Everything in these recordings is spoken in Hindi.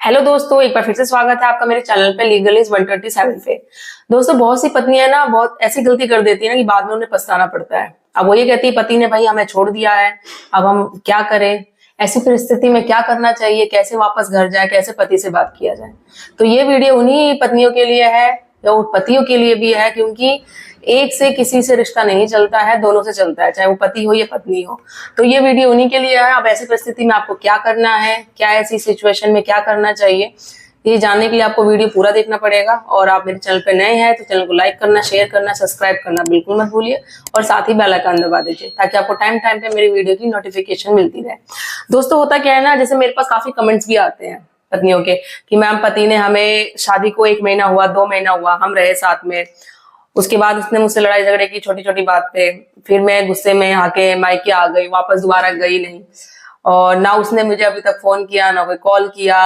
हेलो दोस्तों, एक बार फिर से स्वागत है आपका मेरे चैनल पे लीगल इज 127 पे। दोस्तों, बहुत सी पत्नियां ना बहुत ऐसी गलती कर देती है ना कि बाद में उन्हें पछताना पड़ता है। अब वो ये कहती है पति ने भाई हमें छोड़ दिया है, अब हम क्या करें, ऐसी परिस्थिति में क्या करना चाहिए, कैसे वापस घर जाए, कैसे पति से बात किया जाए। तो ये वीडियो उन्हीं पत्नियों के लिए है या पतियों के लिए भी है, क्योंकि एक से किसी से रिश्ता नहीं चलता है, दोनों से चलता है, चाहे वो पति हो या पत्नी हो। तो ये वीडियो उन्हीं के लिए है। अब ऐसी परिस्थिति में आपको क्या करना है, क्या ऐसी सिचुएशन में क्या करना चाहिए, ये जानने के लिए आपको वीडियो पूरा देखना पड़ेगा। और आप मेरे चैनल पे नए हैं तो चैनल को लाइक करना, शेयर करना, सब्सक्राइब करना बिल्कुल मत भूलिए और साथ ही बेल आइकन दबा दीजिए ताकि आपको टाइम टाइम पे मेरी वीडियो की नोटिफिकेशन मिलती रहे। दोस्तों, होता क्या है ना, जैसे मेरे पास काफी कमेंट्स भी आते हैं पत्नियों के कि मैम पति ने हमें शादी को 1 महीना हुआ, 2 महीना हुआ, हम रहे साथ में, उसके बाद उसने मुझसे लड़ाई झगड़े की छोटी छोटी बात पे, फिर मैं गुस्से में आके मायके आ गई, वापस दोबारा गई नहीं, और ना उसने मुझे अभी तक फोन किया ना कोई कॉल किया।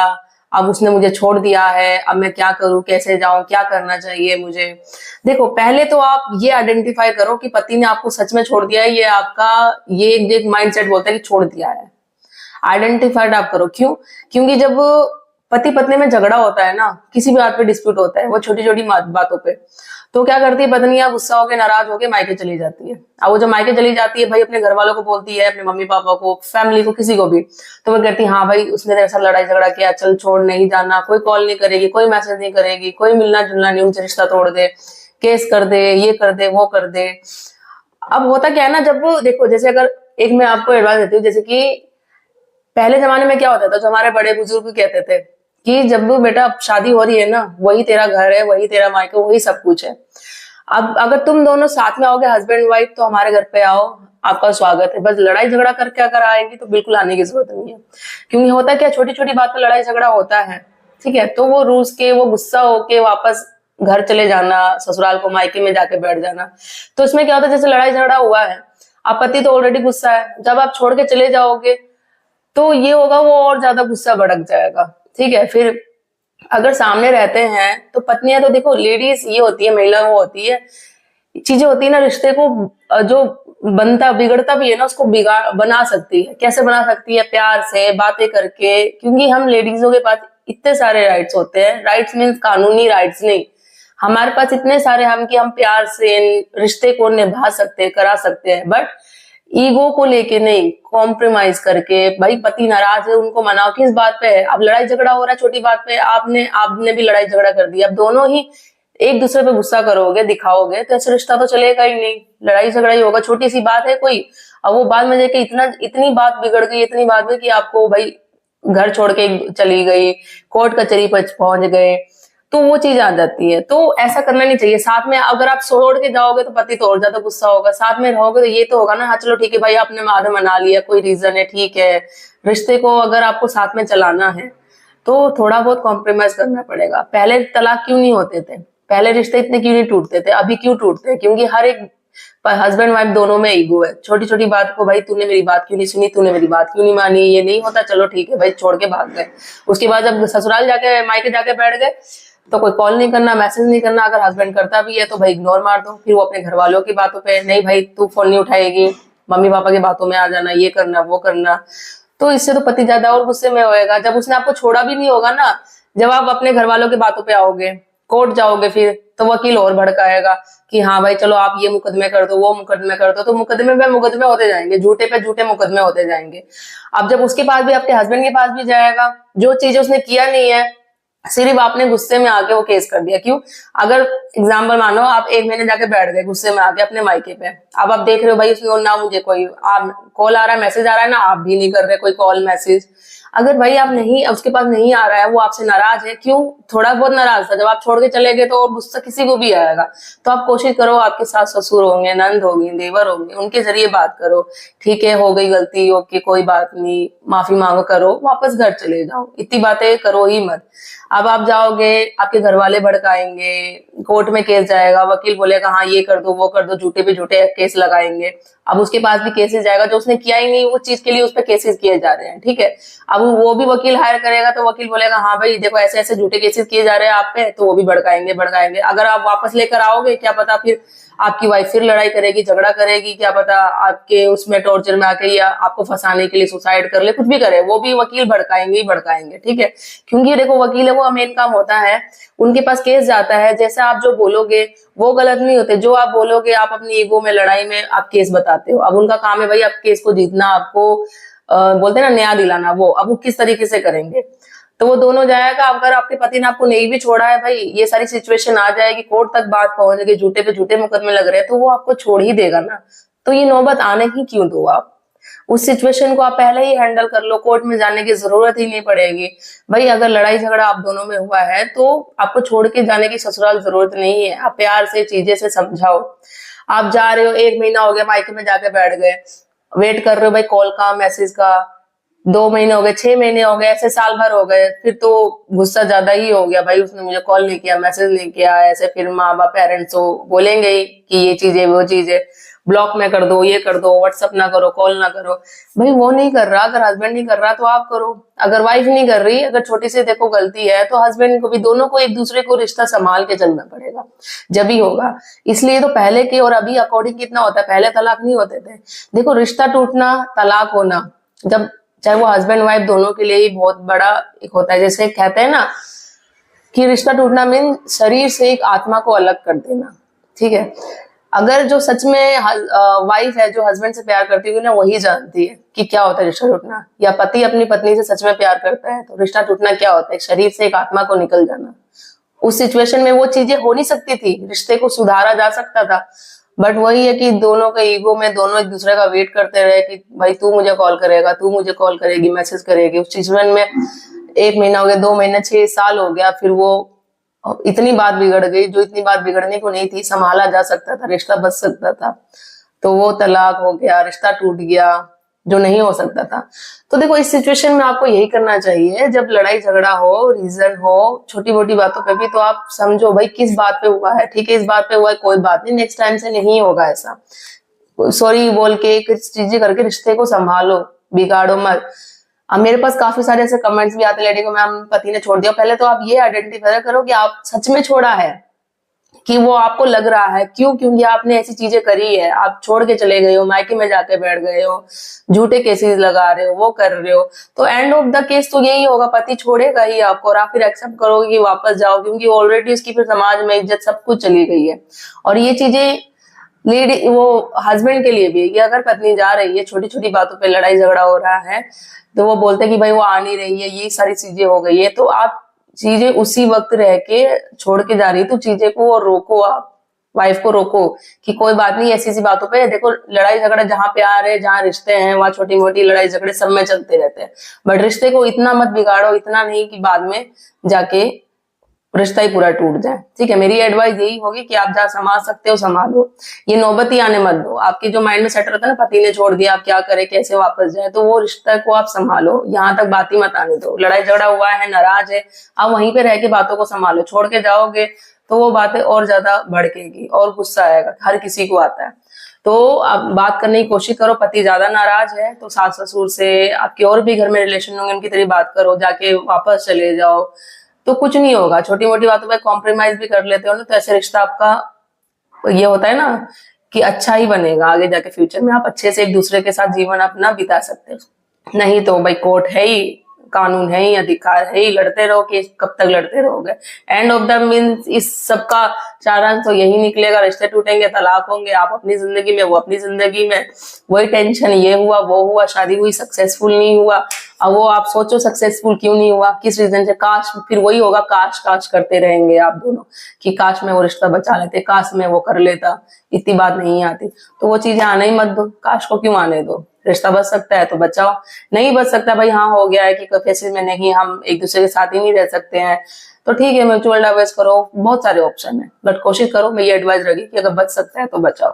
अब उसने मुझे छोड़ दिया है, अब मैं क्या करूं, कैसे जाऊं, क्या करना चाहिए मुझे। देखो, पहले तो आप ये आइडेंटिफाई करो कि पति ने आपको सच में छोड़ दिया है, ये आपका ये एक माइंडसेट बोलता है कि छोड़ दिया है। आइडेंटिफाइड आप करो। क्यों? क्योंकि जब पति पत्नी में झगड़ा होता है ना, किसी भी बात पे डिस्प्यूट होता है, वो छोटी छोटी बातों पे, तो क्या करती है पत्नियां, गुस्सा होकर नाराज होकर मायके चली जाती है। अब वो जब मायके चली जाती है, भाई अपने घर वालों को बोलती है, अपने मम्मी पापा को, फैमिली को, किसी को भी, तो वो कहती है हाँ भाई उसने तेरे साथ लड़ाई झगड़ा किया, चल छोड़, नहीं जाना, कोई कॉल नहीं करेगी, कोई मैसेज नहीं करेगी, कोई मिलना जुलना नहीं, उनसे रिश्ता तोड़ दे, केस कर दे, ये कर दे, वो कर दे। अब होता क्या है ना, जब देखो, जैसे अगर एक मैं आपको एडवाइस देती हूँ, जैसे कि पहले जमाने में क्या होता था, जो हमारे बड़े बुजुर्ग कहते थे कि जब बेटा शादी हो रही है ना, वही तेरा घर है, वही तेरा मायका, वही सब कुछ है। अब अगर तुम दोनों साथ में आओगे, हस्बैंड वाइफ, तो हमारे घर पे आओ, आपका स्वागत है। बस लड़ाई झगड़ा करके अगर आएगी तो बिल्कुल आने की जरूरत नहीं है। क्योंकि होता क्या, छोटी छोटी बात पर लड़ाई झगड़ा होता है, ठीक है, तो वो रूस के, वो गुस्सा होके वापस घर चले जाना, ससुराल को मायके में जाके बैठ जाना। तो इसमें क्या होता है, जैसे लड़ाई झगड़ा हुआ है, आप पति तो ऑलरेडी गुस्सा है, जब आप छोड़ के चले जाओगे तो ये होगा, वो और ज्यादा गुस्सा भड़क जाएगा। ठीक है, फिर अगर सामने रहते हैं तो पत्नियां, तो देखो लेडीज ये होती है, महिला वो होती है, चीजें होती है ना, रिश्ते को जो बनता बिगड़ता भी है ना, उसको बिगाड़ बना सकती है। कैसे बना सकती है? प्यार से, बातें करके। क्योंकि हम लेडीजों के पास इतने सारे राइट्स होते हैं, राइट्स मीन्स कानूनी राइट्स नहीं, हमारे पास इतने सारे हम कि हम प्यार से रिश्ते को निभा सकते हैं, करा सकते हैं, बट ईगो को लेके नहीं, कॉम्प्रोमाइज करके। भाई पति नाराज है, उनको मनाओ, किस बात पे है, अब लड़ाई झगड़ा हो रहा है छोटी बात पे, आपने भी लड़ाई झगड़ा कर दिया, अब दोनों ही एक दूसरे पे गुस्सा करोगे, दिखाओगे, तो ऐसा रिश्ता तो चलेगा ही नहीं, लड़ाई झगड़ा ही होगा। छोटी सी बात है कोई, अब वो बाद में जाके इतनी बात बिगड़ गई, इतनी बात हुई कि आपको भाई घर छोड़ के चली गई, कोर्ट कचहरी पर पहुंच गए, तो वो चीज आ जाती है। तो ऐसा करना नहीं चाहिए। साथ में अगर आप छोड़ के जाओगे तो पति तो और ज्यादा गुस्सा होगा, साथ में रहोगे तो ये तो होगा ना, हाँ चलो ठीक है भाई, आपने आधा मना लिया, कोई रीजन है, ठीक है। रिश्ते को अगर आपको साथ में चलाना है तो थोड़ा बहुत कॉम्प्रोमाइज करना पड़ेगा। पहले तलाक क्यों नहीं होते थे, पहले रिश्ते इतने क्यों नहीं टूटते थे, अभी क्यों टूटते हैं? क्योंकि हर एक हस्बैंड वाइफ दोनों में ईगो है। छोटी छोटी बात को, भाई तूने मेरी बात क्यों नहीं सुनी, तूने मेरी बात क्यों नहीं मानी, ये नहीं होता, चलो ठीक है भाई, छोड़ के भाग गए। उसके बाद जब ससुराल जाके, मायके जाके बैठ गए, तो कोई कॉल नहीं करना, मैसेज नहीं करना। अगर हस्बैंड करता भी है तो भाई इग्नोर मार दो। फिर वो अपने घर वालों की बातों पे, नहीं भाई तू फोन नहीं उठाएगी, मम्मी पापा की बातों में आ जाना, ये करना वो करना। तो इससे तो पति ज्यादा और गुस्से में होएगा। जब उसने आपको छोड़ा भी नहीं होगा ना, जब आप अपने घर वालों की बातों पे आओगे, कोर्ट जाओगे, फिर तो वकील और भड़काएगा कि हाँ भाई चलो आप ये मुकदमे कर दो, वो मुकदमे कर दो, तो मुकदमे पे मुकदमे होते जाएंगे, झूठे पे झूठे मुकदमे होते जाएंगे। अब जब उसके पास भी, आपके हस्बैंड के पास भी जाएगा, जो चीजें उसने किया नहीं है, सिर्फ आपने गुस्से में आके वो केस कर दिया। क्यों? अगर एग्जाम्पल मानो आप 1 महीने जाके बैठ गए गुस्से में आके अपने मायके पे, अब आप देख रहे हो भाई उसमें ना मुझे कोई कॉल आ रहा है, मैसेज आ रहा है, ना आप भी नहीं कर रहे कोई कॉल मैसेज। अगर भाई आप नहीं, उसके पास नहीं आ रहा है, वो आपसे नाराज है, क्यों? थोड़ा बहुत नाराज था, जब आप छोड़ के चले गए तो और गुस्सा किसी को भी आएगा। तो आप कोशिश करो, आपके सास ससुर होंगे, नंद होगी, देवर होंगे, उनके जरिए बात करो, ठीक है हो गई गलती, ओके कोई बात नहीं, माफी मांगो, करो, वापस घर चले जाओ, इतनी बातें करो ही मत। अब आप जाओगे, आपके घर वाले भड़काएंगे, कोर्ट में केस जाएगा, वकील बोलेगा हाँ ये कर दो, वो कर दो, झूठे पे झूठे केस लगाएंगे। अब उसके पास भी केसेस जाएगा, जो उसने किया ही नहीं उस चीज के लिए उस पर केसेस किए जा रहे हैं, ठीक है। अब वो भी वकील हायर करेगा तो वकील बोलेगा हाँ भाई देखो ऐसे ऐसे झूठे केसेस किए जा रहे हैं आप पे, तो वो भी भड़काएंगे भड़काएंगे। अगर आप वापस लेकर आओगे, क्या पता फिर आपकी वाइफ फिर लड़ाई करेगी, झगड़ा करेगी, क्या पता आपके उसमें टॉर्चर में आके या आपको फंसाने के लिए सुसाइड कर ले, कुछ भी करे, वो भी वकील भड़काएंगे ही भड़काएंगे, ठीक है। क्योंकि देखो वकील है वो मेन काम होता है, उनके पास केस जाता है, जैसे आप जो बोलोगे वो गलत नहीं होते, जो आप बोलोगे आप अपनी ईगो में लड़ाई में आप केस बताते हो। अब उनका काम है भाई आप केस को जीतना, आपको बोलते हैं ना न्याय दिलाना, वो अब वो किस तरीके से करेंगे। तो वो दोनों जाएगा। अगर आपके पति ने आपको नहीं भी छोड़ा है भाई, ये सारी सिचुएशन आ जाएगी, कोर्ट तक बात पहुंचेगी, झूठे पे झूठे मुकदमे लग रहे हैं, तो वो आपको छोड़ ही देगा ना। तो ये नौबत आने ही क्यों दो आप, उस सिचुएशन को आप पहले ही हैंडल कर लो, कोर्ट में जाने की जरूरत ही नहीं पड़ेगी भाई। अगर लड़ाई झगड़ा आप दोनों में हुआ है तो आपको छोड़ के जाने की ससुराल जरूरत नहीं है। आप प्यार से चीजें से समझाओ। आप जा रहे हो, 1 महीना हो गया मायके में जाके बैठ गए, वेट कर रहे हो भाई कॉल का मैसेज का, 2 महीने हो गए, 6 महीने हो गए, ऐसे साल भर हो गए, फिर तो गुस्सा ज्यादा ही हो गया भाई, उसने मुझे कॉल नहीं किया, मैसेज नहीं किया, ऐसे फिर माँ बाप पेरेंट्स तो बोलेंगे ही कि ये चीज है वो चीज है, ब्लॉक में कर दो, ये कर दो, व्हाट्सअप ना करो, कॉल ना करो। भाई वो नहीं कर रहा, अगर हस्बैंड नहीं कर रहा तो आप करो, अगर वाइफ नहीं कर रही, अगर छोटी सी देखो गलती है तो हस्बैंड को भी, दोनों को एक दूसरे को रिश्ता संभाल के चलना पड़ेगा, जब ही होगा। इसलिए तो पहले के और अभी अकॉर्डिंग कितना होता है, पहले तलाक नहीं होते थे। देखो रिश्ता टूटना, तलाक होना, जब चाहे वो हस्बैंड वाइफ दोनों के लिए ही बहुत बड़ा एक होता है। जैसे कहते हैं ना कि रिश्ता टूटना मीन शरीर से एक आत्मा को अलग कर देना, ठीक है। अगर जो सच में वाइफ है जो हस्बैंड से प्यार करती है ना, वही जानती है कि क्या होता है रिश्ता टूटना, या पति अपनी पत्नी से सच में प्यार करता है तो रिश्ता टूटना क्या होता है, शरीर से एक आत्मा को निकल जाना। उस सिचुएशन में वो चीजें हो नहीं सकती थी, रिश्ते को सुधारा जा सकता था, बट वही है कि दोनों के ईगो में दोनों एक दूसरे का वेट करते रहे कि भाई तू मुझे कॉल करेगा, तू मुझे कॉल करेगी, मैसेज करेगी। उस सिचुएशन में 1 महीना हो गया, 2 महीने, 6 साल हो गया, फिर वो इतनी बात बिगड़ गई जो इतनी बात बिगड़ने को नहीं थी, संभाला जा सकता था, रिश्ता बच सकता था, तो वो तलाक हो गया, रिश्ता टूट गया जो नहीं हो सकता था। तो देखो इस सिचुएशन में आपको यही करना चाहिए, जब लड़ाई झगड़ा हो, रीजन हो, छोटी मोटी बातों पे भी, तो आप समझो भाई किस बात पे हुआ है, ठीक है इस बात पे हुआ है, कोई बात नहीं, नेक्स्ट टाइम से नहीं होगा ऐसा, सॉरी बोल के कुछ चीजें करके रिश्ते को संभालो, बिगाड़ो मत। अब मेरे पास काफी सारे ऐसे कमेंट्स भी आते, लेडी को मैम पति ने छोड़ दिया। पहले तो आप ये आइडेंटिफाई करो कि आप सच में छोड़ा है, कि वो आपको लग रहा है, क्यों, क्योंकि आपने ऐसी चीजें करी है, आप छोड़ के चले गए हो, मायके में जाके बैठ गए हो, झूठे केसेस लगा रहे हो, वो कर रहे हो, तो एंड ऑफ द केस तो यही होगा, पति छोड़ेगा ही आपको, और आप फिर एक्सेप्ट करोगे कि वापस जाओ, क्योंकि ऑलरेडी उसकी फिर समाज में इज्जत सब कुछ चली गई है। और ये चीजें लेडी वो हस्बैंड के लिए भी, कि अगर पत्नी जा रही है, छोटी छोटी बातों पे लड़ाई झगड़ा हो रहा है, तो वो बोलते कि भाई वो आ नहीं रही है, ये सारी चीजें हो गई है, तो आप चीजें उसी वक्त रह के छोड़ के जा रही है, तो चीजें को रोको, आप वाइफ को रोको कि कोई बात नहीं, ऐसी सी बातों पे देखो, लड़ाई झगड़ा जहाँ प्यार है, जहाँ रिश्ते हैं, वहां छोटी मोटी लड़ाई झगड़े सब में चलते रहते हैं, बट रिश्ते को इतना मत बिगाड़ो, इतना नहीं कि बाद में जाके रिश्ता ही पूरा टूट जाए, ठीक है। मेरी एडवाइस यही होगी कि आप जहाँ संभाल सकते हो संभालो, ये नौबत ही आने मत दो। आपकी जो माइंड में सेट रहता है ना, पति ने छोड़ दिया, आप क्या करें, कैसे वापस जाए, तो वो रिश्ता को आप संभालो, यहाँ तक बात ही मत आने दो। लड़ाई झगड़ा हुआ है, नाराज है, आप वहीं पे रह के बातों को संभालो। छोड़ के जाओगे तो वो बातें और ज्यादा भड़केगी और गुस्सा आएगा, हर किसी को आता है। तो आप बात करने की कोशिश करो, पति ज्यादा नाराज है तो सास ससुर से, आपके और भी घर में रिलेशन होंगे, उनकी तरह बात करो, जाके वापस चले जाओ, तो कुछ नहीं होगा। छोटी मोटी बातों पर कॉम्प्रोमाइज भी कर लेते हो ना, तो ऐसे रिश्ता आपका ये होता है ना कि अच्छा ही बनेगा, आगे जाके फ्यूचर में आप अच्छे से एक दूसरे के साथ जीवन अपना बिता सकते हो। नहीं तो भाई कोर्ट है ही, कानून है ही, अधिकार है ही, लड़ते रहो कि कब तक लड़ते रहोगे। एंड ऑफ द मीन्स इस सबका सारांश तो यही निकलेगा, रिश्ते टूटेंगे, तलाक होंगे, आप अपनी जिंदगी में, वो अपनी जिंदगी में, वही टेंशन, ये हुआ वो हुआ, शादी हुई सक्सेसफुल नहीं हुआ, अब वो आप सोचो सक्सेसफुल क्यों नहीं हुआ, किस रीजन से, काश, फिर वही होगा, काश काश करते रहेंगे आप दोनों कि काश मैं वो रिश्ता बचा लेते, काश मैं वो कर लेता, इतनी बात नहीं आती। तो वो चीजें आने ही मत दो, काश को क्यों आने दो। रिश्ता बच सकता है तो बचाओ, नहीं बच सकता भाई, हाँ हो गया है कि केसेस में नहीं, हम एक दूसरे के साथ ही नहीं रह सकते हैं, तो ठीक है म्यूचुअल डिवोर्स करो, बहुत सारे ऑप्शन है, बट कोशिश करो, मैं ये एडवाइस रहेगी कि अगर बच सकता है तो बचाओ,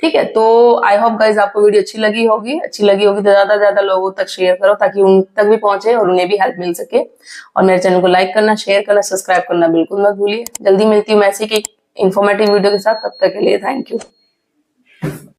ठीक है। तो आई होप गाइज आपको वीडियो अच्छी लगी होगी तो ज्यादा से ज्यादा लोगों तक शेयर करो, ताकि उन तक भी पहुंचे और उन्हें भी हेल्प मिल सके। और मेरे चैनल को लाइक करना, शेयर करना, सब्सक्राइब करना बिल्कुल मत भूलिए। जल्दी मिलती हूँ मैं ऐसी की इन्फॉर्मेटिव वीडियो के साथ, तब तक के लिए थैंक यू।